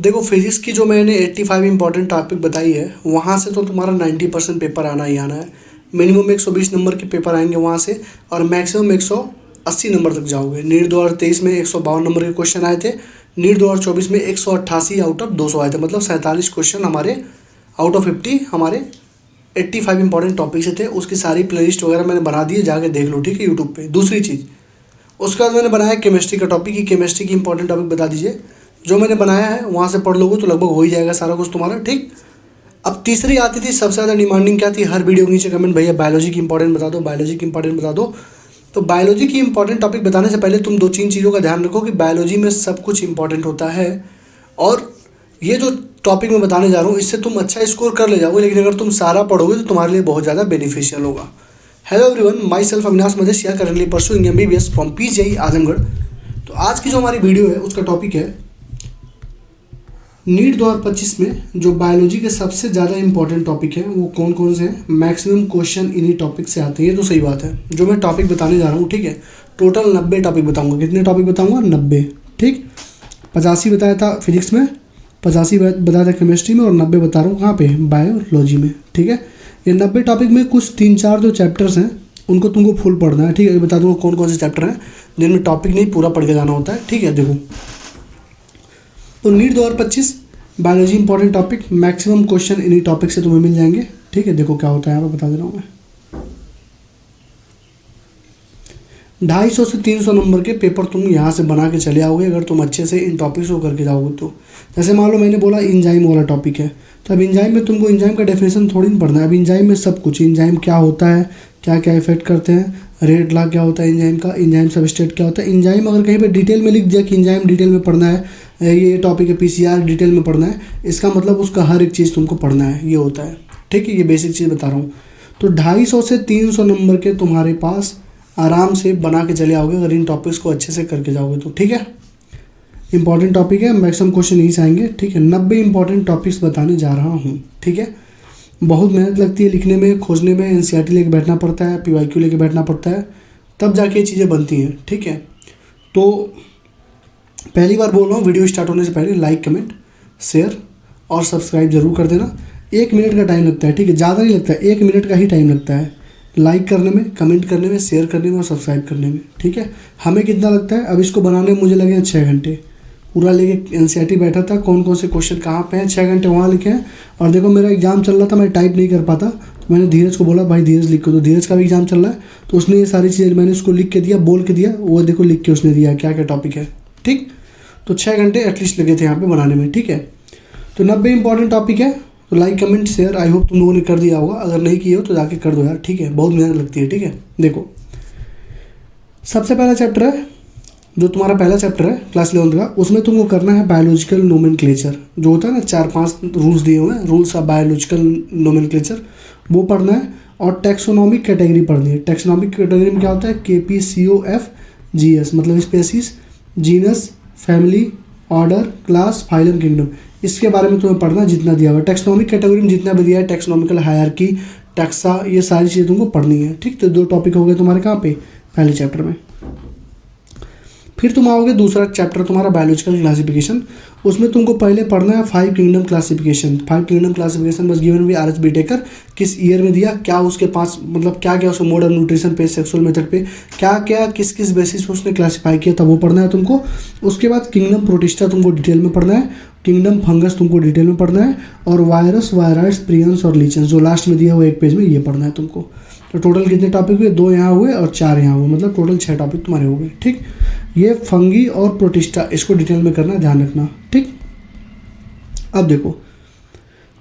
देखो फिजिक्स की जो मैंने 85 इंपॉर्टेंट टॉपिक बताई है, वहाँ से तो तुम्हारा 90% पेपर आना ही आना है। मिनिमम 120 नंबर के पेपर आएंगे वहाँ से, और मैक्सिमम 180 नंबर तक जाओगे। नीट 2023 में 152 नंबर के क्वेश्चन आए थे। नीट 2024 में 188 आउट ऑफ 200 आए थे, मतलब 47 क्वेश्चन हमारे आउट ऑफ 50 हमारे 85 इंपॉर्टेंट टॉपिक से थे। उसकी सारी प्लेलिस्ट वगैरह मैंने बना दी है, जाके देख लो, ठीक है, यूट्यूब पे। दूसरी चीज़, उसके बाद मैंने बनाया केमिस्ट्री का टॉपिक, कि केमिस्ट्री की इंपॉर्टेंट टॉपिक बता दीजिए। जो मैंने बनाया है वहाँ से पढ़ लोगे तो लगभग हो ही जाएगा सारा कुछ तुम्हारा, ठीक। अब तीसरी आती थी सबसे ज़्यादा डिमांडिंग, क्या थी? हर वीडियो के नीचे कमेंट, भैया बायोलॉजी की इंपॉर्टेंट बता दो, बायोलॉजी की इंपॉर्टेंट बता दो। तो बायोलॉजी की इंपॉर्टेंट टॉपिक बताने से पहले तुम 2-3 चीज़ों का ध्यान रखो कि बायोलॉजी में सब कुछ इंपॉर्टेंट होता है, और ये जो टॉपिक मैं बताने जा रहा हूँ इससे तुम अच्छा स्कोर कर ले जाओगे, लेकिन अगर तुम सारा पढ़ोगे तो तुम्हारे लिए बहुत ज़्यादा बेनिफिशियल होगा। Hello everyone, my self Avinash Madeshiya, currently pursuing MBBS from PGI Azamgarh. तो आज की जो हमारी वीडियो है उसका टॉपिक है नीट 2025 में जो बायोलॉजी के सबसे ज़्यादा इंपॉर्टेंट टॉपिक है वो कौन कौन से हैं। मैक्सिमम क्वेश्चन इन्हीं टॉपिक से आते हैं, ये तो सही बात है। जो मैं टॉपिक बताने जा रहा हूँ, ठीक है, टोटल 90 टॉपिक बताऊँगा। कितने टॉपिक बताऊँगा? 90, ठीक। 85 बताया था फिजिक्स में, 85 बताया था केमिस्ट्री में, और 90 बता रहा हूँ कहाँ पे? बायोलॉजी में, ठीक है। ये 90 टॉपिक में कुछ 3-4 जो चैप्टर्स हैं उनको तुमको फुल पढ़ना है, ठीक है। ये बता दूँगा कौन कौन से चैप्टर हैं जिनमें टॉपिक नहीं पूरा पढ़ के जाना होता है, ठीक है। देखो, तो NEET 2025 biology important topic, maximum question इन्हीं टॉपिक से तुम्हें मिल जाएंगे, ठीक है। देखो क्या होता है, यहाँ पर बता दे रहा हूँ मैं। 250 से 300 नंबर के पेपर तुम यहाँ से बना के चले आओगे अगर तुम अच्छे से इन टॉपिक्स को करके जाओगे तो। जैसे मान लो मैंने बोला इंजाइम वाला टॉपिक है, तो अब इंजाइम में तुमको इंजाइम का डेफिनेशन थोड़ी ना पढ़ना है। अब इंजाइम में सब कुछ, इंजाइम क्या होता है, क्या क्या इफेक्ट करते हैं, रेट लॉ क्या होता है इंजाइम का, इंजाइम सबस्ट्रेट क्या होता है। इंजाइम अगर कहीं पे डिटेल में लिख दिया कि इंजाइम डिटेल में पढ़ना है, ये टॉपिक है PCR डिटेल में पढ़ना है, इसका मतलब उसका हर एक चीज़ तुमको पढ़ना है, ये होता है, ठीक है। ये बेसिक चीज़ बता रहा हूँ। तो 250 से 300 नंबर के तुम्हारे पास आराम से बना के चले आओगे अगर इन टॉपिक्स को अच्छे से करके जाओगे तो, ठीक है। इंपॉर्टेंट टॉपिक है, मैक्सिमम क्वेश्चन यहीं से आएंगे, ठीक है। 90 इंपॉर्टेंट टॉपिक्स बताने जा रहा हूँ, ठीक है। बहुत मेहनत लगती है लिखने में, खोजने में, NCERT लेके बैठना पड़ता है, PYQ लेके बैठना पड़ता है, तब जाके ये चीज़ें बनती हैं, ठीक है। तो पहली बार बोल रहा हूँ, वीडियो स्टार्ट होने से पहले लाइक, कमेंट, शेयर और सब्सक्राइब जरूर कर देना। 1 मिनट का टाइम लगता है, ठीक है, ज़्यादा नहीं लगता है, 1 मिनट का ही टाइम लगता है लाइक करने में, कमेंट करने में, शेयर करने में और सब्सक्राइब करने में, ठीक है। हमें कितना लगता है? अब इसको बनाने में मुझे लगे हैं 6 घंटे। पूरा लेके NCERT बैठा था, कौन कौन से क्वेश्चन कहाँ पे हैं, 6 घंटे वहाँ लिखे हैं। और देखो मेरा एग्जाम चल रहा था, मैं टाइप नहीं कर पाता, तो मैंने धीरज को बोला भाई धीरज लिख के दो। धीरज का भी एग्जाम चल रहा है, तो उसने ये सारी चीज़ें मैंने उसको लिख के दिया, बोल के दिया, वो देखो लिख के उसने दिया क्या क्या टॉपिक है, ठीक। तो 6 घंटे एटलीस्ट लगे थे यहाँ पे बनाने में, ठीक है। तो 90 इंपॉर्टेंट टॉपिक है, तो like, comment, share I hope तुम लोगों ने कर दिया होगा। अगर नहीं किए हो तो जाके कर दो यार, ठीक है, बहुत मेहनत लगती है, ठीक है। देखो, सबसे पहला चैप्टर है, जो तुम्हारा पहला चैप्टर है क्लास 11th का, उसमें तुमको करना है बायोलॉजिकल नोमेनक्लेचर। जो होता है ना, 4-5 रूल्स दिए हुए हैं, रूल्स ऑफ बायोलॉजिकल नोमेनक्लेचर, वो पढ़ना है। और टैक्सोनॉमिक कैटेगरी पढ़नी है। टैक्सोनॉमिक कैटेगरी में क्या होता है? KPCOFGS, मतलब species, genus, family, order, class, phylum, kingdom. इसके बारे में तुम्हें पढ़ना जितना दिया हुआ है। टैक्सोनॉमिक कैटेगरी में जितना भी दिया है, टैक्सोनॉमिकल हायरार्की, टैक्सा, ये सारी चीज़ें तुमको पढ़नी है, ठीक। तो 2 टॉपिक हो गए तुम्हारे कहाँ पे? पहले चैप्टर में। फिर तुम आओगे दूसरा चैप्टर तुम्हारा बायोलॉजिकल क्लासिफिकेशन। उसमें तुमको पहले पढ़ना है 5 किंगडम क्लासिफिकेशन। 5 किंगडम क्लासिफिकेशन बस गिवन भी RS बीटेकर किस ईयर में दिया, क्या उसके पास, मतलब क्या क्या उसको मोड ऑफ न्यूट्रिशन पे, सेक्सुअल मेथड पे क्या क्या किस किस बेसिस पे उसने क्लासीफाई किया था, वो पढ़ना है तुमको। उसके बाद किंगडम प्रोटिस्टा तुमको डिटेल में पढ़ना है, किंगडम फंगस तुमको डिटेल में पढ़ना है, और वायरस, वायराइड्स, प्रियंस और लीचेंस जो लास्ट में दिया हुआ 1 पेज में, ये पढ़ना है तुमको। तो टोटल कितने टॉपिक हुए? 2 यहाँ हुए और 4 यहाँ हुए, मतलब टोटल 6 टॉपिक तुम्हारे हो गए, ठीक। ये फंगी और प्रोटिस्टा, इसको डिटेल में करना, ध्यान रखना, ठीक। अब देखो,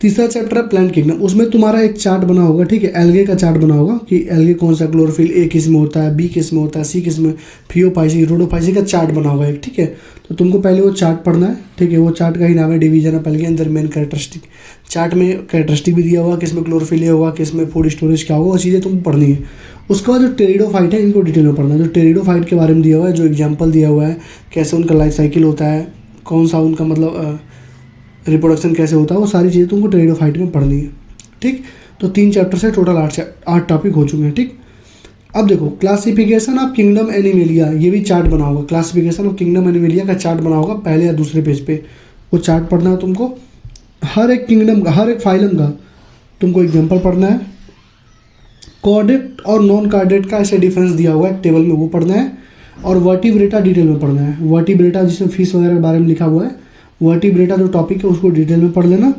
तीसरा चैप्टर है प्लांट किंगडम। उसमें तुम्हारा एक चार्ट बना होगा, ठीक है, एल्गे का चार्ट बना होगा कि एल्गे कौन सा, क्लोरोफिल A किस में होता है, B किस में होता है, C किस में, फियोपाइसी, रोडोफाइसी का चार्ट बना होगा एक, ठीक है। तो तुमको पहले वो चार्ट पढ़ना है, ठीक है। वो चार्ट का ही नाम है डिवीजन ऑफ एल्गे अंदर मेन कैरेक्टरिस्टिक। चार्ट में कैरेक्टरिस्टिक भी दिया होगा, किस में क्लोरोफिल A होगा, किस में फूड स्टोरेज क्या होगा, वो चीज़ें तुमको पढ़नी है। उसके बाद जो टेरिडोफाइट है, इनको डिटेल में पढ़ना है। जो टेरिडोफाइट के बारे में दिया हुआ है, जो एग्जाम्पल दिया हुआ है, कैसे उनका लाइफ साइकिल होता है, कौन सा उनका मतलब रिप्रोडक्शन कैसे होता है, वो सारी चीज़ें तुमको टेरिडोफाइट में पढ़नी है, ठीक। तो 3 चैप्टर से टोटल 8 टॉपिक हो चुके हैं, ठीक। अब देखो, क्लासिफिकेशन ऑफ किंगडम एनिमेलिया, ये भी चार्ट बना होगा। क्लासिफिकेशन ऑफ किंगडम एनिमेलिया का चार्ट बना होगा पहले या दूसरे पेज पे। वो चार्ट पढ़ना है तुमको। हर एक किंगडम का, हर एक फाइलम का तुमको एग्जाम्पल पढ़ना है। कोऑर्डिनेट और नॉन कोऑर्डिनेट का ऐसे डिफरेंस दिया हुआ है टेबल में, वो पढ़ना है। और वर्टिब्रेटा डिटेल में पढ़ना है। वर्टिब्रेटा जिसमें फीस वगैरह के बारे में लिखा हुआ है, वर्टिब्रेटा जो टॉपिक है उसको डिटेल में पढ़ लेना।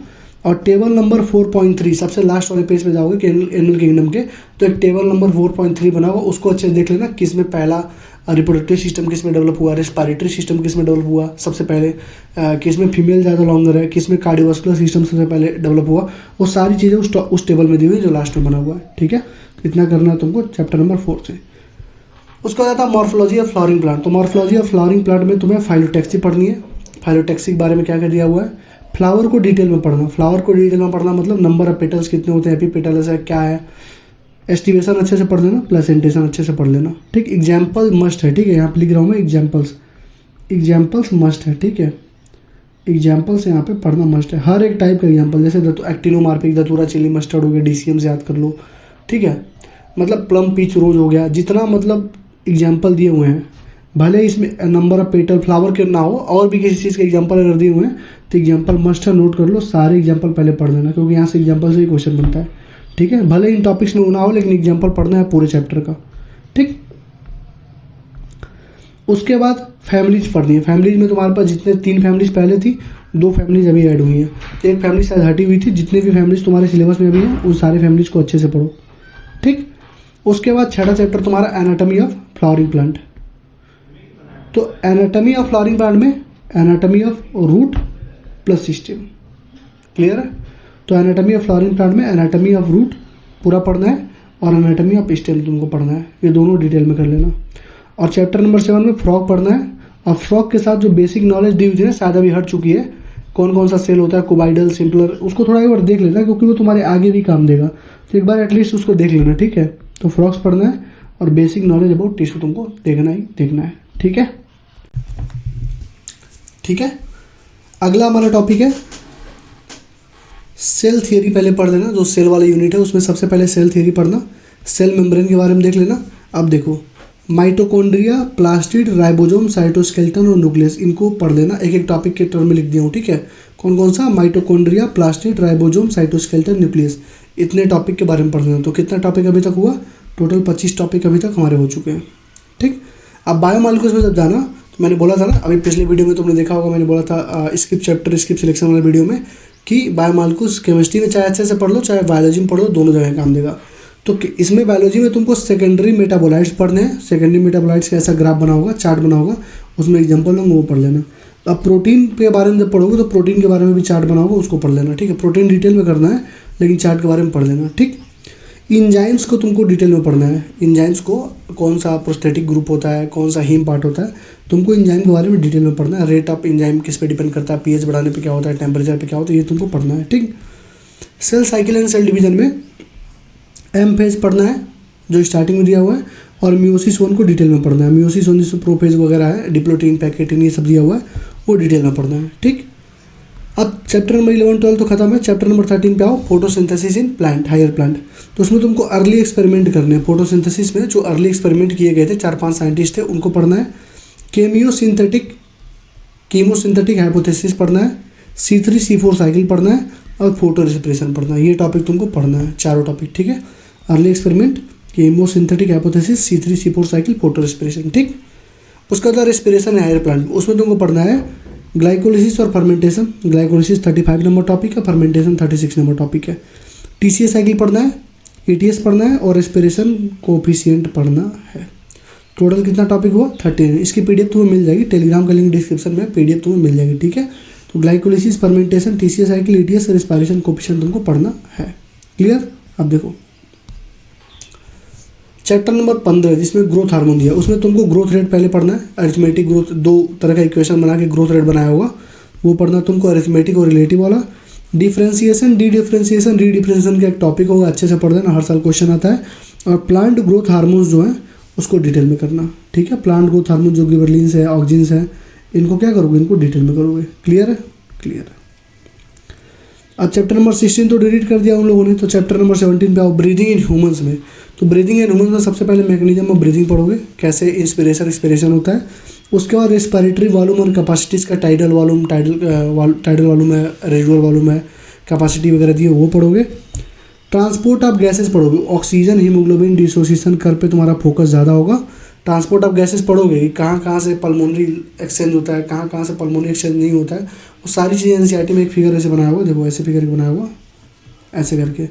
और टेबल नंबर 4.3 सबसे लास्ट वाले पेज पे जाओगे कि एनिमल किंगडम के, तो एक टेबल नंबर 4.3 बना हुआ, उसको अच्छे से देख लेना। किस में पहला रिप्रोडक्टिव सिस्टम किस में डेवलप हुआ, रेस्पिरेटरी सिस्टम किस में डेवलप हुआ सबसे पहले, किस में फीमेल ज़्यादा लॉन्गर है, किस में कार्डियोवास्कुलर सिस्टम सबसे पहले डेवलप हुआ, वो सारी चीज़ें उस टेबल में दी हुई जो लास्ट में बना हुआ है। ठीक है, इतना करना है तुमको चैप्टर नंबर 4 से। उसका आता है मॉर्फोलॉजी ऑफ फ्लावरिंग प्लांट। तो मॉर्फोलॉजी ऑफ फ्लावरिंग प्लांट में तुम्हें फाइलोटैक्सी पढ़नी है। फाइलोटैक्सी के बारे में क्या क्या दिया हुआ है, फ्लावर को डिटेल में पढ़ना। फ्लावर को डिटेल में पढ़ना मतलब नंबर ऑफ पेटल्स कितने होते हैं, एपीपेटल्स है क्या है, एस्टिमेशन अच्छे से पढ़ लेना, प्लेसेंटेशन अच्छे से पढ़ लेना। ठीक, एग्जाम्पल मस्ट है। ठीक है, यहाँ पे लिख रहा हूँ मैं एग्जाम्पल्स मस्ट है। ठीक है, एग्जाम्पल्स यहाँ पे पढ़ना मस्ट है। हर एक टाइप का एग्जाम्पल, जैसे एक्टिनोमार्फिक धतूरा चिली मस्टर्ड हो गया, डीसीएम से याद कर लो। ठीक है, मतलब प्लम पीच रोज हो गया, जितना मतलब एग्जाम्पल दिए हुए हैं, भले इसमें नंबर ऑफ पेटल फ्लावर के ना हो, और भी किसी चीज़ के एग्जाम्पल अगर दिए हुए हैं तो एग्जाम्पल मस्ट है, नोट कर लो। सारे एग्जाम्पल पहले पढ़ लेना, क्योंकि यहाँ से एग्जाम्पल से ही क्वेश्चन बनता है। ठीक है, भले इन टॉपिक्स में ना हो, लेकिन एग्जाम्पल पढ़ना है पूरे चैप्टर का। ठीक, उसके बाद फैमिलीज पढ़नी है। फैमिलीज में तुम्हारे पास जितने 3 फैमिलीज पहले थी, 2 फैमिलीज अभी ऐड हुई हैं, एक फैमिली शायद हटी हुई थी। जितने भी फैमिलीज तुम्हारे सिलेबस में अभी हैं उन सारे फैमिलीज को अच्छे से पढ़ो। ठीक, उसके बाद 6वां चैप्टर तुम्हारा एनाटॉमी ऑफ फ्लावरिंग प्लांट। तो एनाटॉमी ऑफ फ्लावरिंग प्लांट में anatomy of root plus system, clear है। तो एनाटॉमी ऑफ फ्लावरिंग प्लांट में एनाटॉमी ऑफ रूट पूरा पढ़ना है और एनाटॉमी ऑफ स्टेम तुमको पढ़ना है, ये दोनों डिटेल में कर लेना। और चैप्टर नंबर 7 में फ्रॉग पढ़ना है। और फ्रॉग के साथ जो बेसिक नॉलेज दी हुई थी ना, शायद अभी हट चुकी है, कौन कौन सा सेल होता है, कोबाइडल, सिंपलर, उसको थोड़ा एक बार देख लेना, क्योंकि वो तुम्हारे आगे भी काम देगा। तो एक बार एटलीस्ट उसको देख लेना। ठीक है, तो फ्रॉग्स पढ़ना है और बेसिक नॉलेज अबाउट टिश्यू तुमको देखना है। ठीक है, ठीक है। अगला हमारा टॉपिक है सेल थियरी। पहले पढ़ लेना, जो सेल वाला यूनिट है उसमें सबसे पहले सेल थियरी पढ़ना। सेल मेम्ब्रेन के बारे में देख लेना। अब देखो, माइटोकॉन्ड्रिया, प्लास्टिड, राइबोसोम, साइटोस्केलेटन और न्यूक्लियस, इनको पढ़ लेना। एक एक टॉपिक के टर्म में लिख दिया हूँ। ठीक है, कौन कौन सा, mitochondria, plastid, ribosome, cytoskeleton, nucleus, इतने टॉपिक के बारे में पढ़ लेना। तो कितना टॉपिक अभी तक हुआ, टोटल 25 टॉपिक अभी तक हमारे हो चुके हैं। ठीक, अब बायोमॉलिक्यूल्स में जब जाना, तो मैंने बोला था ना, अभी पिछले वीडियो में तुमने देखा होगा, मैंने बोला था स्किप चैप्टर स्किप सिलेक्शन वाले वीडियो में, कि बायोमॉलिक्यूल्स केमिस्ट्री में चाहे अच्छे से पढ़ लो, चाहे बायोलॉजी में पढ़ लो, दोनों जगह काम देगा। तो इसमें बायोलॉजी में तुमको सेकेंडरी मेटाबोलाइट्स पढ़ने हैं। सेकेंडरी मेटाबोलाइट्स का ऐसा ग्राफ बना होगा, चार्ट बना होगा, उसमें एग्जाम्पल होंगे, वो पढ़ लेना। अब प्रोटीन के बारे में जब पढ़ोगे तो प्रोटीन के बारे में भी चार्ट बना होगा, उसको पढ़ लेना। ठीक है, प्रोटीन डिटेल में करना है, लेकिन चार्ट के बारे में पढ़ लेना। ठीक, इंजाइम्स को तुमको डिटेल में पढ़ना है। इंजाइम्स को कौन सा प्रोस्थेटिक ग्रुप होता है, कौन सा हीम पार्ट होता है, तुमको इंजाइम के बारे में डिटेल में पढ़ना है। रेट ऑफ इंजाइम किस पे डिपेंड करता है, पीएच बढ़ाने पे क्या होता है, टेम्परेचर पे क्या होता है, ये तुमको पढ़ना है। ठीक, cell cycle and cell division में एम फेज पढ़ना है, जो स्टार्टिंग में दिया हुआ है, और म्यूसिस 1 को डिटेल में पढ़ना है। म्यूसिस 1 जिसमें प्रोफेज वगैरह है, डिप्लोटीन, पैकेटिन, ये सब दिया हुआ है, वो डिटेल में पढ़ना है। ठीक, अब चैप्टर नंबर 11, 12 तो खत्म है। चैप्टर नंबर 13 पे आओ, photosynthesis in plant, higher plant. तो उसमें तुमको अर्ली एक्सपेरिमेंट करने हैं। फोटोसिंथेसिस में जो अर्ली एक्सपेरिमेंट किए गए थे, 4-5 साइंटिस्ट थे, उनको पढ़ना है। कीमोसिंथेटिक हाइपोथेसिस पढ़ना है। C3 C4 साइकिल पढ़ना है और फोटो रेस्पिरेशन पढ़ना है। ये टॉपिक तुमको पढ़ना है, चारों टॉपिक। ठीक है, early experiment, chemosynthetic hypothesis, C3 C4 cycle, photo respiration. ठीक, उसका बाद रेस्पिरेशन है हायर प्लांट, उसमें तुमको पढ़ना है ग्लाइकोलिसिस और फर्मेंटेशन। ग्लाइकोलिसिस 35 नंबर टॉपिक है, फर्मेंटेशन 36 नंबर टॉपिक है। TCA साइकिल पढ़ना है, ETS पढ़ना है और रेस्पिरेशन कोफिशिएंट पढ़ना है। टोटल कितना टॉपिक हुआ, 13। इसकी PDF तुम्हें मिल जाएगी, टेलीग्राम का लिंक डिस्क्रिप्शन में, PDF तुम्हें मिल जाएगी। ठीक है, तो glycolysis, fermentation, TCA cycle, ETS, respiration coefficient तुमको पढ़ना है। क्लियर। अब देखो चैप्टर नंबर 15 जिसमें ग्रोथ हार्मोन दिया, उसमें तुमको ग्रोथ रेट पहले पढ़ना है। अरिथमेटिक ग्रोथ, 2 तरह का इक्वेशन बना के ग्रोथ रेट बनाया होगा, वो पढ़ना तुमको, अरिथमेटिक और रिलेटिव वाला। डिफ्रेंशिएशन, रीडिफ्रेंशिएशन का एक टॉपिक होगा, अच्छे से पढ़ लेना, हर साल क्वेश्चन आता है। और प्लांट ग्रोथ हार्मोन्स जो हैं उसको डिटेल में करना। ठीक है, प्लांट ग्रोथ हार्मोन जो गिबरलिन्स है, ऑक्जिन्स है, इनको क्या करोगे, इनको डिटेल में करोगे। क्लियर है, क्लियर है। अब चैप्टर नंबर 16 तो डिलीट कर दिया उन लोगों ने, तो चैप्टर नंबर 17 पे आओ, ब्रीदिंग इन ह्यूमंस में। तो ब्रीदिंग इन ह्यूमंस में सबसे पहले मैकेनिज्म ऑफ ब्रीदिंग पढ़ोगे, कैसे इंस्पिरेशन एक्सपिरेशन होता है, उसके बाद रेस्पिरेटरी वॉल्यूम और कैपेसिटीज़ का टाइडल वॉल्यूम, टाइडल वॉल्यूम है, रेजुअल वॉल्यूम है, कैपेसिटी वगैरह दी है वो पढ़ोगे। ट्रांसपोर्ट ऑफ गैसेस पढ़ोगे, ऑक्सीजन हीमोग्लोबिन डिसोसिएशन कर पे तुम्हारा फोकस ज़्यादा होगा। ट्रांसपोर्ट ऑफ गैसेस पढ़ोगे कि कहाँ कहाँ से पल्मोनरी एक्सचेंज होता है, कहाँ कहाँ से पल्मोनरी एक्सचेंज नहीं होता है, वो सारी चीज़ें एनसीईआरटी में एक फिगर ऐसे बनाया हुआ, देखो ऐसे फिगर बनाया हुआ, ऐसे करके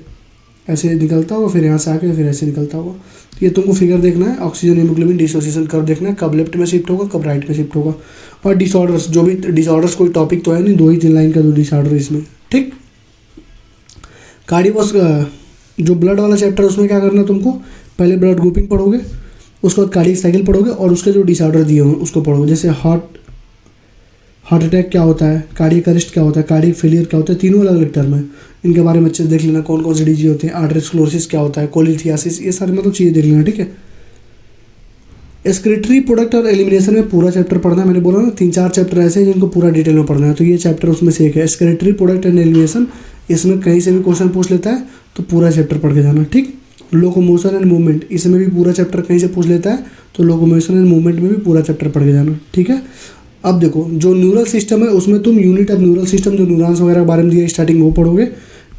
ऐसे निकलता होगा, फिर यहाँ से आके फिर ऐसे निकलता होगा। तो ये तुमको फिगर देखना है, ऑक्सीजन हीमोग्लोबिन डिसोसिएशन कर्व देखना है, कब लेफ्ट में शिफ्ट होगा कब राइट में शिफ्ट होगा। और डिसऑर्डर्स, जो भी डिसऑर्डर्स, कोई टॉपिक तो है नहीं, 2 ही 3 लाइन का जो डिसऑर्डर इसमें, ठीक। कार्डियोवास जो ब्लड वाला चैप्टर है उसमें क्या करना है तुमको, पहले ब्लड ग्रुपिंग पढ़ोगे, उसके बाद कार्डियक साइकिल पढ़ोगे और उसके जो डिसऑर्डर दिए हुए उसको पढ़ोगे। जैसे हार्ट अटैक क्या होता है, कार्डियक अरेस्ट क्या होता है, कार्डियक फेलियर क्या होता है, तीनों अलग अलग टर्म है, इनके बारे में अच्छे से देख लेना, कौन कौन से डीजी होते हैं, आर्टेरियोस्क्लेरोसिस क्या होता है, कोलिथियासिस, ये सारे मतलब चीज़ें देख लेना, ठीक है। एक्सक्रीटरी प्रोडक्ट और एलिमिनेशन में पूरा चैप्टर पढ़ना है, मैंने बोला ना 3-4 चैप्टर ऐसे हैं जिनको पूरा डिटेल में पढ़ना है, तो ये चैप्टर उसमें से एक है, एक्सक्रीटरी प्रोडक्ट एंड एलिमिनेशन। इसमें कहीं से भी क्वेश्चन पूछ लेता है तो पूरा चैप्टर पढ़ के जाना, ठीक। लोकोमोशन एंड मूवमेंट, इसमें भी पूरा चैप्टर कहीं से पूछ लेता है तो लोकोमोशन एंड मूवमेंट में भी पूरा चैप्टर पढ़ के जाना, ठीक है। अब देखो जो न्यूरल सिस्टम है उसमें तुम यूनिट ऑफ न्यूरल सिस्टम, जो न्यूरॉन्स वगैरह के बारे में दिया स्टार्टिंग वो पढ़ोगे।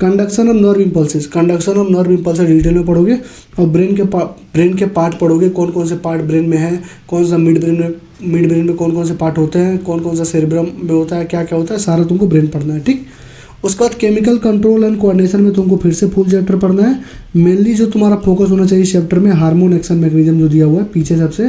Conduction of nerve impulses, conduction of nerve impulse detail में पढ़ोगे। और ब्रेन के पार्ट पढ़ोगे, कौन कौन से पार्ट ब्रेन में है, कौन सा मिड ब्रेन में कौन कौन से पार्ट होते हैं, कौन कौन सा सेरेब्रम में होता है, क्या क्या होता है, सारा तुमको ब्रेन पढ़ना है, ठीक। उसके बाद केमिकल कंट्रोल एंड कोऑर्डिनेशन में तुमको फिर से फुल चैप्टर पढ़ना है। मेनली जो तुम्हारा फोकस होना चाहिए इस चैप्टर में हार्मोन एक्शन मैकेनिज्म जो दिया हुआ है पीछे सबसे,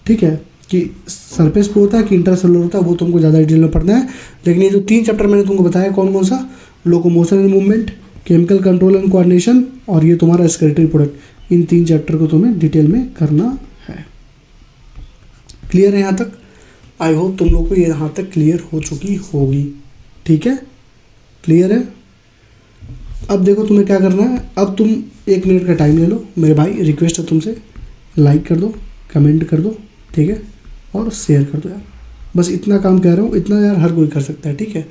ठीक है, कि सरफेस पे होता है कि इंटरसेलुलर होता है, वो तुमको ज़्यादा डिटेल में पढ़ना है। लेकिन ये जो 3 चैप्टर मैंने तुमको बताया कौन कौन सा, locomotion and movement, chemical control and coordination और ये तुम्हारा एक्सक्रीटरी प्रोडक्ट, इन 3 चैप्टर को तुम्हें डिटेल में करना है। क्लियर है यहाँ तक? आई होप तुम लोग को ये यहाँ तक क्लियर हो चुकी होगी, ठीक है, क्लियर है। अब देखो तुम्हें क्या करना है, अब तुम 1 मिनट का टाइम ले लो मेरे भाई, रिक्वेस्ट है तुमसे, लाइक कर दो, कमेंट कर दो, ठीक है, और शेयर कर दो यार, बस इतना काम कह रहा हूँ, इतना यार हर कोई कर सकता है, ठीक है।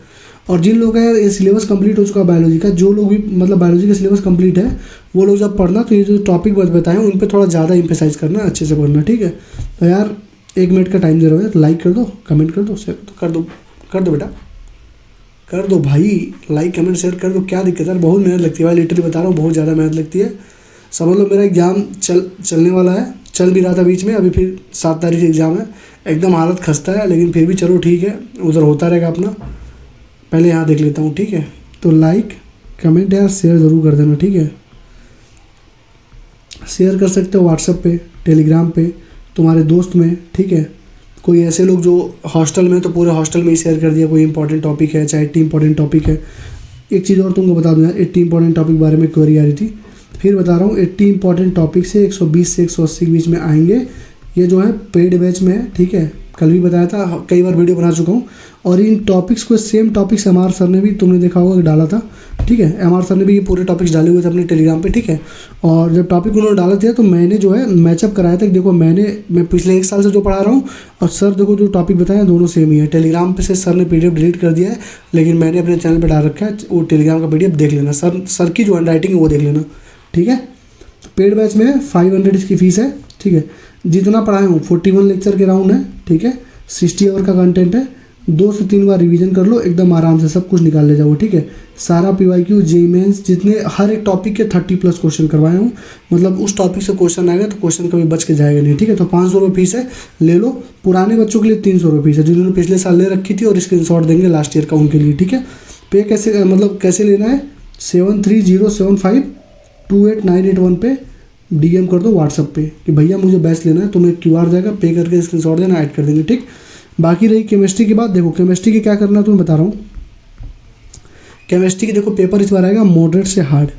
और जिन लोगों का यार ये सिलेबस कंप्लीट हो चुका बायोलॉजी का, जो लोग भी मतलब बायोलॉजी का सिलेबस कंप्लीट है वो लोग जब पढ़ना तो ये जो टॉपिक बताए हैं उन पर थोड़ा ज़्यादा इंपेसाइज करना, अच्छे से पढ़ना, ठीक है। तो यार 1 मिनट का टाइम दे रहा हूँ यार, लाइक कर दो, कमेंट कर दो, शेयर कर दो, कर दो बेटा, कर दो भाई, लाइक कमेंट शेयर कर दो, क्या दिक्कत है, बहुत मेहनत लगती है भाई, लिटरली बता रहा हूँ, बहुत ज़्यादा मेहनत लगती है। समझ लो मेरा एग्ज़ाम चलने वाला है, चल भी रहा था बीच में, अभी फिर 7 तारीख एग्ज़ाम है, एकदम हालत खस्ता है, लेकिन फिर भी चलो ठीक है, उधर होता रहेगा अपना, पहले यहाँ देख लेता हूँ, ठीक है। तो लाइक कमेंट यार शेयर ज़रूर कर देना, ठीक है। शेयर कर सकते हो व्हाट्सएप पे, टेलीग्राम पे, तुम्हारे दोस्त में, ठीक है। कोई ऐसे लोग जो हॉस्टल में, तो पूरे हॉस्टल में ही शेयर कर दिया, कोई इंपॉर्टेंट टॉपिक है, चाहे 80 इंपॉर्टेंट टॉपिक है। एक चीज़ और तुमको बता दूँ यार, 80 इंपॉर्टेंट टॉपिक बारे में क्वेरी आ रही थी, फिर बता रहा हूँ, 80 इंपॉर्टेंट टॉपिक से 120 से 180 के बीच में आएंगे, ये जो है पेड बैच में है, ठीक है, कल भी बताया था, कई बार वीडियो बना चुका हूँ। और इन टॉपिक्स को सेम टॉपिक्स MR सर ने भी, तुमने देखा होगा कि डाला था, ठीक है, MR सर ने भी ये पूरे टॉपिक्स डाले हुए थे अपने टेलीग्राम पे, ठीक है। और जब टॉपिक उन्होंने डाला था तो मैंने जो है मैचअप कराया था, देखो मैं पिछले 1 साल से जो पढ़ा रहा हूँ और सर देखो जो टॉपिक बताया दोनों सेम ही है। टेलीग्राम पे से सर ने PDF डिलीट कर दिया है, लेकिन मैंने अपने चैनल पर डाल रखा है, वो टेलीग्राम का PDF देख लेना, सर की जो हैंडराइटिंग है वो देख लेना, ठीक है। पेड बैच में 500 इसकी फ़ीस है, ठीक है। जितना पढ़ाया हूँ 41 लेक्चर के राउंड है, ठीक है, 60 आवर का कंटेंट है, 2 से 3 बार रिवीजन कर लो, एकदम आराम से सब कुछ निकाल ले जाओ, ठीक है। सारा PYQ JEE मेंस जितने हर एक टॉपिक के 30+ क्वेश्चन करवाए हूँ, मतलब उस टॉपिक से क्वेश्चन आएगा तो क्वेश्चन कभी बच के जाएगा नहीं, ठीक है। तो 500 रुपये फीस है, ले लो। पुराने बच्चों के लिए 300 रुपये फीस है, जिन्होंने पिछले साल ले रखी थी, और स्क्रीनशॉट देंगे लास्ट ईयर का उनके लिए, ठीक है। पे कैसे, मतलब कैसे लेना है, 7307528981 पे DM कर दो व्हाट्सअप पे कि भैया मुझे बैच लेना है, तुम्हें QR जाएगा, पे करके स्क्रीनशॉट देना, ऐड कर देंगे, ठीक। बाकी रही केमिस्ट्री की बात, देखो केमिस्ट्री की क्या करना है तुम्हें बता रहा हूँ। केमिस्ट्री की देखो पेपर इस बार आएगा मॉडरेट से हार्ड,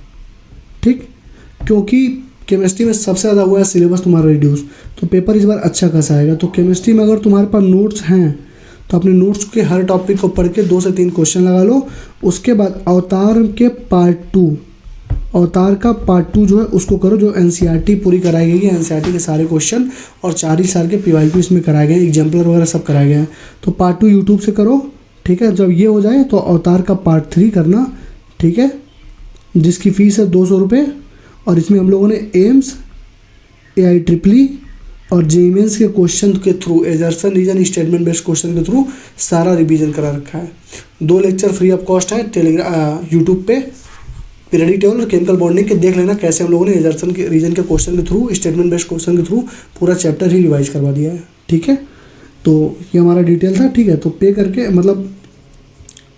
ठीक, क्योंकि केमिस्ट्री में सबसे ज़्यादा हुआ है सिलेबस तुम्हारा रिड्यूस, तो पेपर इस बार अच्छा खासा आएगा। तो केमिस्ट्री में अगर तुम्हारे पास नोट्स हैं तो अपने नोट्स के हर टॉपिक को पढ़ के 2 से 3 क्वेश्चन लगा लो। उसके बाद अवतार के अवतार का पार्ट 2 जो है उसको करो, जो NCERT पूरी कराई गई है, NCERT के सारे क्वेश्चन और 4 ही साल के PYQ इसमें कराए गए हैं, एग्जाम्पलर वगैरह सब कराए गए हैं। तो पार्ट 2 यूट्यूब से करो, ठीक है। जब ये हो जाए तो अवतार का पार्ट 3 करना, ठीक है, जिसकी फ़ीस है 200 रुपये। और इसमें हम लोगों ने एम्स, AIEEE और जेईमेंस के क्वेश्चन के through, assertion reason statement based question के थ्रू सारा रिवीजन करा रखा है। 2 लेक्चर फ्री ऑफ कॉस्ट है यूट्यूब पे, पीरियडिक टेबल और केमिकल बॉन्डिंग के, देख लेना कैसे हम लोगों ने एजर्सन के रीजन के क्वेश्चन के थ्रू, स्टेटमेंट बेस्ड क्वेश्चन के थ्रू पूरा चैप्टर ही रिवाइज करवा दिया है। ठीक है, तो ये हमारा डिटेल था। ठीक है, तो पे करके मतलब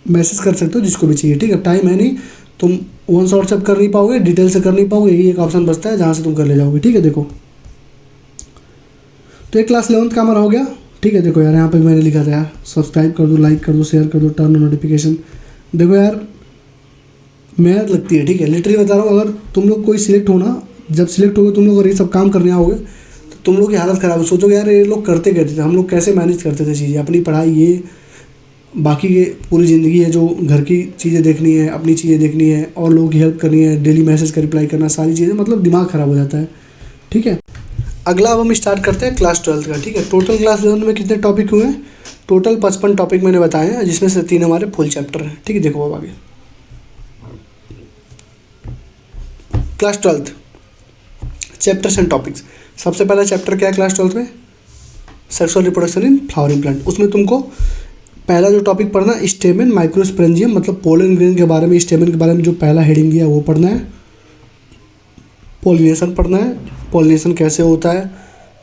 मैसेज कर सकते हो जिसको भी चाहिए। ठीक है, टाइम है नहीं, तुम वन शॉट से कर नहीं पाओगे, डिटेल से कर नहीं पाओगे, यही एक ऑप्शन बचता है जहाँ से तुम कर ले जाओगे। ठीक है, देखो तो एक क्लास 11th का हमारा हो गया। ठीक है, देखो यार यहाँ पे मैंने लिखा था यार, सब्सक्राइब कर दो, लाइक कर दो, शेयर कर दो, टर्न नोटिफिकेशन। देखो यार मेहनत लगती है। ठीक है, लिटरली बता रहा हूँ, अगर तुम लोग कोई सिलेक्ट होना, जब सिलेक्ट होगे तुम लोग अगर ये सब काम करने आओगे तो तुम लोग की हालत ख़राब है। सोचोगे यार ये लोग करते कैसे थे, हम लोग कैसे मैनेज करते थे चीज़ें, अपनी पढ़ाई, ये बाकी के पूरी ज़िंदगी है जो घर की चीज़ें देखनी है, अपनी चीज़ें देखनी है, और लोगों की हेल्प करनी है, डेली मैसेज का रिप्लाई करना, सारी चीज़ें, मतलब दिमाग ख़राब हो जाता है। ठीक है, अगला अब हम स्टार्ट करते हैं क्लास 12th का। ठीक है, टोटल क्लास 11 में कितने टॉपिक हुए हैं? टोटल 55 टॉपिक मैंने बताए हैं, जिसमें से 3 हमारे फुल चैप्टर हैं। ठीक है, देखो अब आगे class 12th chapters and topics. सबसे पहला चैप्टर क्या है क्लास 12th में? Sexual reproduction in flowering plant. उसमें तुमको पहला जो टॉपिक पढ़ना स्टेमन माइक्रोस्पोरेंजियम, मतलब पोलन ग्रेन के बारे में, स्टेमन के बारे में जो पहला हेडिंग दिया वो पढ़ना है। पॉलिनेशन पढ़ना है, पॉलिनेशन कैसे होता है।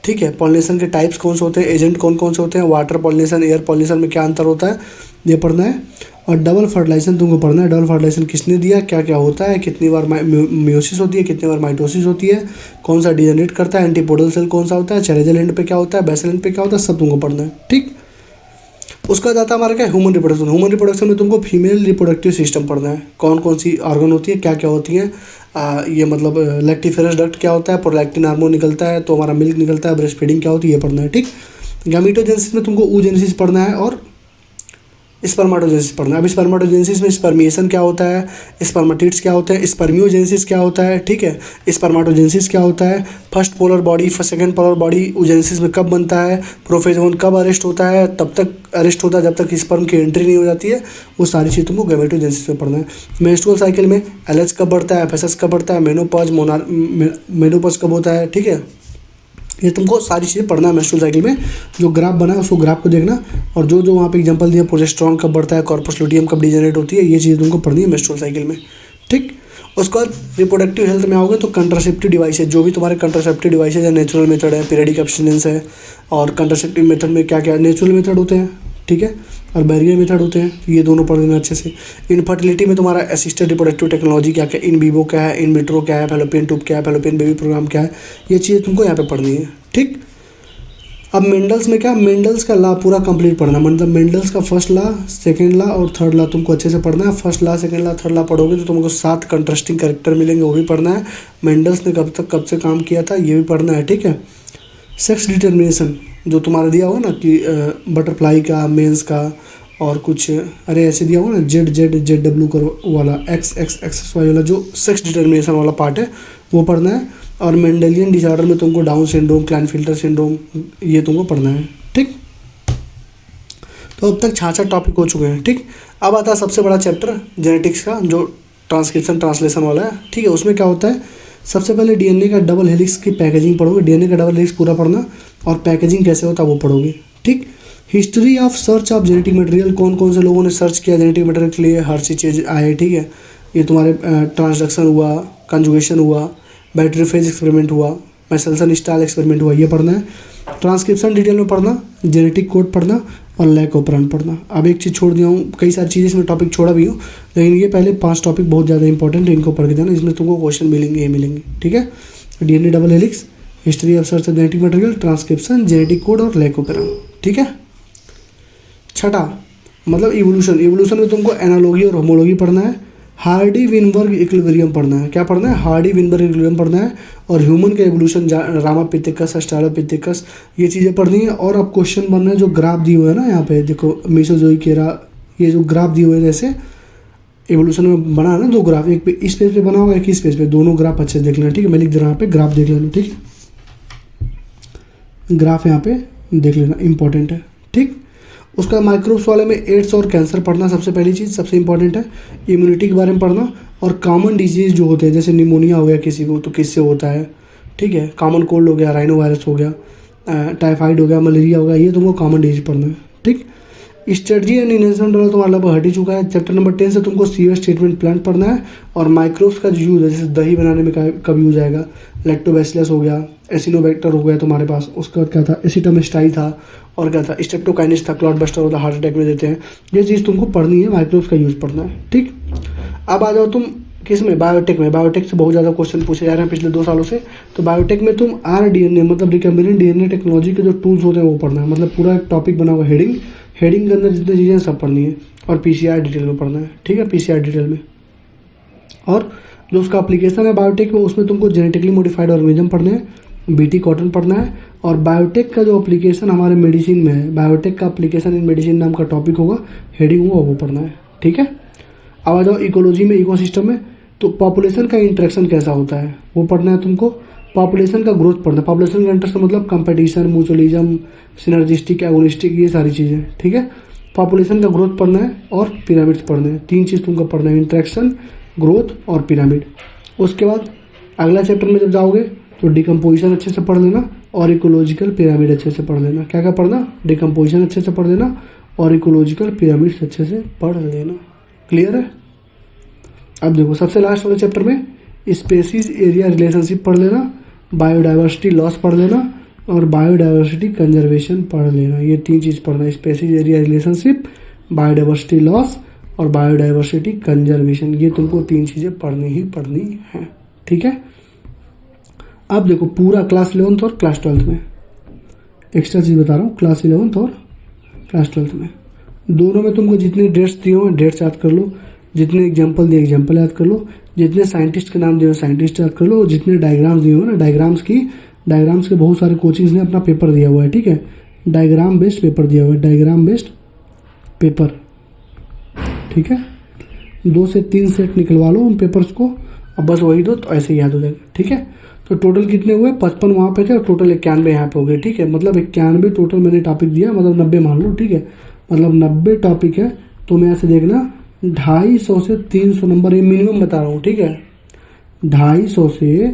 ठीक है, पॉलिनेशन के टाइप्स कौन से होते हैं, एजेंट कौन कौन से होते हैं, वाटर पॉलिनेशन, एयर पॉलिनेशन में क्या अंतर होता है, ये पढ़ना है। और डबल फर्टिलाइजेशन तुमको पढ़ना है। डबल फर्टिलाइजेशन किसने दिया, क्या क्या होता है, कितनी बार मियोसिस होती है, कितनी बार माइटोसिस होती है, कौन सा डिजेनरेट करता है, एंटीपोडल सेल कौन सा होता है, चैलेंजल एंड पे क्या होता है, बेसल एंड पे क्या होता है, सब तुमको पढ़ना है। ठीक, उसका जाता हमारा क्या है, ह्यूमन रिप्रोडक्शन। ह्यूमन रिप्रोडक्शन में तुमको फीमेल रिप्रोडक्टिव सिस्टम पढ़ना है, कौन कौन सी ऑर्गन होती है, क्या क्या होती हैं, ये मतलब लैक्टिफेरस डक्ट क्या होता है, प्रोलैक्टिन हार्मोन निकलता है तो हमारा मिल्क निकलता है, ब्रेस्ट फीडिंग क्या होती है, ये पढ़ना है। ठीक, गैमेटोजेनेसिस में तुमको oogenesis पढ़ना है और स्पर्माटोजेनेसिस पढ़ना है। अब स्पर्माटोजेनेसिस में स्पर्मिएशन क्या होता है, स्पर्मेटिड्स क्या होते हैं, स्पर्मियोजेनेसिस क्या होता है। ठीक है, स्पर्माटोजेनेसिस क्या होता है, first polar body, second polar body oogenesis में कब बनता है, प्रोफेजोन कब अरेस्ट होता है, तब तक अरेस्ट होता है जब तक स्पर्म की एंट्री नहीं हो जाती है, वो सारी चीज़ तुमको गैमेटोजेनेसिस में पढ़ना है। मेंस्ट्रुअल साइकिल में LH कब बढ़ता है, FSH कब बढ़ता है, मेनोपॉज कब होता है। ठीक है, ये तुमको सारी चीज़ें पढ़ना है। मेंस्ट्रुअल साइकिल में जो ग्राफ बना है उसको ग्राफ को देखना, और जो जो वहाँ पे एग्जांपल दिया, प्रोजेस्टेरॉन कब बढ़ता है, कॉर्पस लुटियम कब डिजेनरेट होती है, ये चीज़ें तुमको पढ़नी है मेंस्ट्रुअल साइकिल में। ठीक, उसके बाद रिप्रोडक्टिव हेल्थ में आओगे तो कंट्रासेप्टिव डिवाइसेज, जो भी तुम्हारे कंट्रासेप्टिव डिवाइसेज है, नेचुरल मेथड है, पीरियडिक एब्स्टिनेंस है, और कंट्रासेप्टिव मेथड में क्या क्या नेचुरल मेथड होते हैं, ठीक है, और बैरियर मेथड होते हैं, ये दोनों पढ़ लेना अच्छे से। इनफर्टिलिटी में तुम्हारा असिस्टेड रिप्रोडक्टिव टेक्नोलॉजी क्या क्या, इन विवो क्या है, इन विट्रो क्या है, फैलोपियन ट्यूब क्या है, फैलोपियन बेबी प्रोग्राम क्या है, ये चीज़ें तुमको यहाँ पे पढ़नी है। ठीक, अब मेंडल्स में क्या, मेंडल्स का लॉ पूरा कंप्लीट पढ़ना, मतलब मेंडल्स का फर्स्ट लॉ, सेकंड लॉ और थर्ड लॉ तुमको अच्छे से पढ़ना है। First law, second law, third law पढ़ोगे तो तुमको 7 कंट्रास्टिंग कैरेक्टर मिलेंगे, वो भी पढ़ना है। मेंडल्स ने कब से काम किया था, ये भी पढ़ना है। ठीक है, सेक्स डिटर्मिनेशन जो तुम्हारा दिया होगा ना कि बटरफ्लाई का, मेंस का, और कुछ अरे ऐसे दिया होगा ना, ZW करो वाला, XXXY वाला, जो सेक्स डिटर्मिनेशन वाला पार्ट है वो पढ़ना है। और मेंडेलियन डिसऑर्डर में तुमको डाउन सिंड्रोम, क्लाइनफिल्टर सिंड्रोम, ये तुमको पढ़ना है। ठीक, तो अब तक 66 टॉपिक हो चुके हैं। ठीक, अब आता है सबसे बड़ा चैप्टर जेनेटिक्स का, जो ट्रांसक्रिप्शन ट्रांसलेशन वाला है। ठीक है, उसमें क्या होता है, सबसे पहले DNA का डबल हेलिक्स की पैकेजिंग पढ़ोगे, DNA का डबल हेलिक्स पूरा पढ़ना, और पैकेजिंग कैसे होता है वो पढ़ोगे। ठीक, history of search of genetic material, कौन कौन से लोगों ने सर्च किया जेनेटिक मटेरियल के लिए, हर चीज़ आए। ठीक है, ये तुम्हारे ट्रांसडक्शन हुआ, कंजुगेशन हुआ, बैटरी फेज एक्सपेरिमेंट हुआ, मैसेल्सन स्टाल एक्सपेरिमेंट हुआ, ये पढ़ना है। ट्रांसक्रिप्शन डिटेल में पढ़ना, जेनेटिक कोड पढ़ना, और लैक ऑपरेंट पढ़ना। अब एक चीज़ छोड़ दिया हूँ, कई सारी चीज़ें इसमें टॉपिक छोड़ा भी हूँ, लेकिन ये पहले 5 टॉपिक बहुत ज़्यादा इंपॉर्टेंट है, इनको पढ़ के जाना, इसमें तुमको क्वेश्चन मिलेंगे ही मिलेंगे। ठीक है, DNA double helix, history of search of genetic material, transcription, genetic code और लैक ऑपरेंट। ठीक है, छठा मतलब इवोल्यूशन में तुमको एनालॉजी और होमोलॉजी पढ़ना है। हार्डी विनबर्ग इक्विलिब्रियम पढ़ना है। क्या पढ़ना है, हार्डी विनबर्ग इक्विलिब्रियम पढ़ना है, और ह्यूमन का एवोल्यूशन, रामापिथेकस, ऑस्ट्रेलोपिथेकस, ये चीज़ें पढ़नी है। और अब क्वेश्चन बनना है, जो ग्राफ दिए हुए हैं ना यहाँ पे देखो, मेसोजोइक एरा, ये जो ग्राफ दिए हुए हैं, जैसे एवोल्यूशन में बना है ना 2 ग्राफ, एक पे इस पेज पे बना हुआ है, एक इस पेज पे, दोनों ग्राफ अच्छे से देख लेना। ठीक है, मैं लिख दे रहा हूँ यहाँ पे, ग्राफ देख लेना। ठीक है, ग्राफ यहाँ पे देख लेना, इंपॉर्टेंट है। ठीक, उसका माइक्रोब्स वाले में एड्स और कैंसर पढ़ना सबसे पहली चीज़, सबसे इंपॉर्टेंट है। इम्यूनिटी के बारे में पढ़ना, और कॉमन डिजीज़ जो होते हैं, जैसे निमोनिया हो गया किसी को तो किससे होता है। ठीक है, कॉमन कोल्ड हो गया, राइनो वायरस हो गया, टाइफाइड हो गया, मलेरिया हो गया, ये तुमको कॉमन डिजीज पढ़ना है। ठीक, स्ट्रेटजी एंड इन्वेंशन तो तुम्हारा लगभग हट ही चुका है। चैप्टर नंबर 10 से तुमको सीवेज ट्रीटमेंट प्लांट पढ़ना है और माइक्रोब्स का जो यूज़ है, जैसे दही बनाने में कब यूज आएगा, लैक्टोबैसिलस हो गया, एसिनोबैक्टर हो गया तुम्हारे पास, उसका क्या था, एसिटामिस्टाई था, और क्या था, स्ट्रेप्टोकाइनिस था, क्लॉट बस्टर होता, हार्ट अटैक में देते हैं। ये चीज़ तुमको पढ़नी है, माइक्रोब्स का यूज़ पढ़ना है। ठीक, अब आ जाओ तुम किस में, बायोटेक में। बायोटेक से बहुत ज़्यादा क्वेश्चन पूछे जा रहे हैं पिछले 2 सालों से। तो बायोटेक में तुम RDNA मतलब रिकम्बिनेंट DNA टेक्नोलॉजी के जो टूल्स होते हैं वो पढ़ना है। मतलब पूरा एक टॉपिक बना हुआ, हेडिंग के अंदर जितनी चीज़ें सब पढ़नी है, और PCR डिटेल में पढ़ना है। ठीक है, PCR डिटेल में। और जो उसका एप्लीकेशन है बायोटेक में, उसमें तुमको जेनेटिकली मॉडिफाइड ऑर्गेनिज्म पढ़ने हैं, BT कॉटन पढ़ना है, और बायोटेक का जो एप्लीकेशन हमारे मेडिसिन में है, बायोटेक का एप्लीकेशन इन मेडिसिन नाम का टॉपिक होगा, हेडिंग होगा, वो पढ़ना है। ठीक है, अब आ जाओ इकोलॉजी में, इकोसिस्टम में। तो पॉपुलेशन का इंटरेक्शन कैसा होता है वो पढ़ना है तुमको। पॉपुलेशन का ग्रोथ पढ़ना है। पॉपुलेशन का इंटरेक्शन मतलब कंपटीशन, म्यूचुअलिज्म, सिनर्जिस्टिक, एगोनिस्टिक, ये सारी चीज़ें। ठीक है, पॉपुलेशन का ग्रोथ पढ़ना है और पिरामिड्स पढ़ने हैं। 3 चीज़ तुमको पढ़ना है, इंटरेक्शन, ग्रोथ और पिरामिड। उसके बाद अगला चैप्टर में जब जाओगे तो डिकम्पोजिशन अच्छे से पढ़ लेना और इकोलॉजिकल पिरामिड अच्छे से पढ़ लेना। क्या क्या पढ़ना, डिकम्पोजिशन अच्छे से पढ़ लेना और इकोलॉजिकल पिरामिड्स अच्छे से पढ़ लेना। क्लियर है। अब देखो सबसे लास्ट वाले चैप्टर में स्पेसीज एरिया रिलेशनशिप पढ़ लेना, बायोडाइवर्सिटी लॉस पढ़ लेना और बायोडाइवर्सिटी कंजर्वेशन पढ़ लेना। ये 3 चीज़ पढ़ना, species area relationship, biodiversity loss और बायोडाइवर्सिटी कंजर्वेशन। ये तुमको 3 चीज़ें पढ़नी ही पढ़नी है। ठीक है, अब देखो पूरा क्लास 11th और क्लास 12th में एक्स्ट्रा चीज़ बता रहा हूँ। क्लास 11th और क्लास 12th में दोनों में तुमको जितने डेट्स दिए हुए डेट्स याद कर लो, जितने एग्जाम्पल दिए एग्जाम्पल याद कर लो, जितने साइंटिस्ट के नाम दिए हुए साइंटिस्ट याद कर लो, जितने डायग्राम्स दिए हुए ना, डायग्राम्स के बहुत सारे कोचिंग्स ने अपना पेपर दिया हुआ है। ठीक है, डायग्राम बेस्ड पेपर दिया हुआ है, डायग्राम बेस्ड पेपर। ठीक है, 2 से 3 सेट निकलवा लो उन पेपर्स को, अब बस वही दो तो ऐसे ही याद हो जाएगा। ठीक है, तो टोटल कितने हुए, 55 वहाँ पे थे और टोटल 91 यहाँ पे हो गए। ठीक है, मतलब 91 टोटल मैंने टॉपिक दिया, मतलब 90 मान लो। ठीक है, मतलब 90 टॉपिक है। तो मैं ऐसे देखना 250 से 300 नंबर, ये मिनिमम बता रहा हूँ। ठीक है, 250 से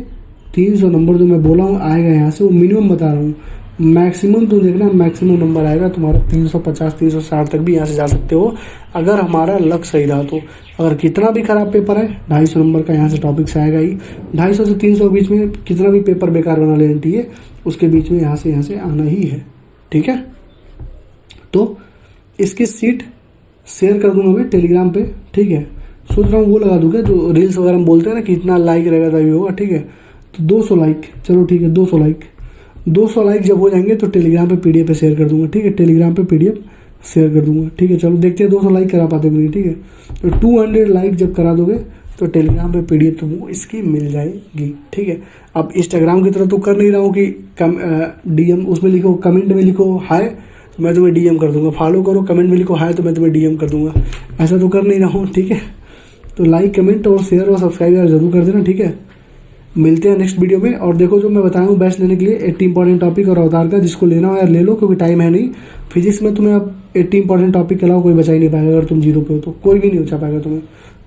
300 नंबर जो मैं बोला हूँ आएगा यहाँ से, वो मिनिमम बता रहा हूँ। मैक्सिमम तुम देखना, मैक्सिमम नंबर आएगा तुम्हारा 350 360 तक भी यहाँ से जा सकते हो, अगर हमारा लक सही रहा तो। अगर कितना भी खराब पेपर है 250 नंबर का यहाँ से टॉपिक से आएगा ही। 250 से 300 के बीच में कितना भी पेपर बेकार बना लेना चाहिए, उसके बीच में यहाँ से आना ही है। ठीक है, तो इसकी सीट शेयर कर दूंगा मैं टेलीग्राम पे। ठीक है, सोच रहा हूँ वो लगा दूंगा जो रील्स वगैरह में बोलते हैं ना कि इतना लाइक रहेगा तभी होगा। ठीक है, तो 200 लाइक, चलो ठीक है 200 लाइक जब हो जाएंगे तो टेलीग्राम पे PDF पे शेयर कर दूंगा। ठीक है, टेलीग्राम पे PDF शेयर कर दूंगा। ठीक है, चलो देखते हैं 200 लाइक करा पाते हो नहीं। ठीक है, तो 200 लाइक जब करा दोगे तो टेलीग्राम पे PDF तुमको इसकी मिल जाएगी। ठीक है, अब इंस्टाग्राम की तरह तो कर नहीं रहा हूँ कि DM उसमें लिखो, कमेंट में लिखो हाय तो मैं तुम्हें DM कर दूंगा, फॉलो करो कमेंट में लिखो हाय तो मैं तुम्हें DM कर दूंगा, ऐसा तो कर नहीं रहा हूँ। ठीक है, तो लाइक कमेंट और शेयर और सब्सक्राइब जरूर कर देना। ठीक है, मिलते हैं नेक्स्ट वीडियो में। और देखो जो मैं बताया हूँ बेस्ट लेने के लिए 80 इंपॉर्टेंट टॉपिक और अवतार का, जिसको लेना हो यार ले लो क्योंकि टाइम है नहीं। फिजिक्स में तुम्हें अब 80 इंपॉर्टेंट टॉपिक के अलावा कोई बचा ही नहीं पाएगा। अगर तुम 0 पे हो तो कोई भी नहीं बचा पाएगा तुम्हें,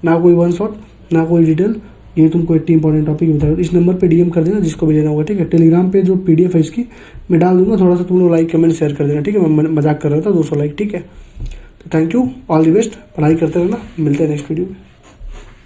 ना कोई 1 शॉट ना कोई डिटेल, ये तुमको 80 इंपॉर्टेंट टॉपिक बताएगा। इस नंबर पे DM कर देना जिसको भी लेना होगा। ठीक है, टेलीग्राम पे जो PDF है इसकी मैं डाल दूंगा, थोड़ा सा तुम लोग लाइक कमेंट शेयर कर देना। ठीक है, मैं मजाक कर रहा था 200 लाइक। ठीक है, तो thank you, all the best, पढ़ाई करते रहना। मिलते हैं नेक्स्ट वीडियो में।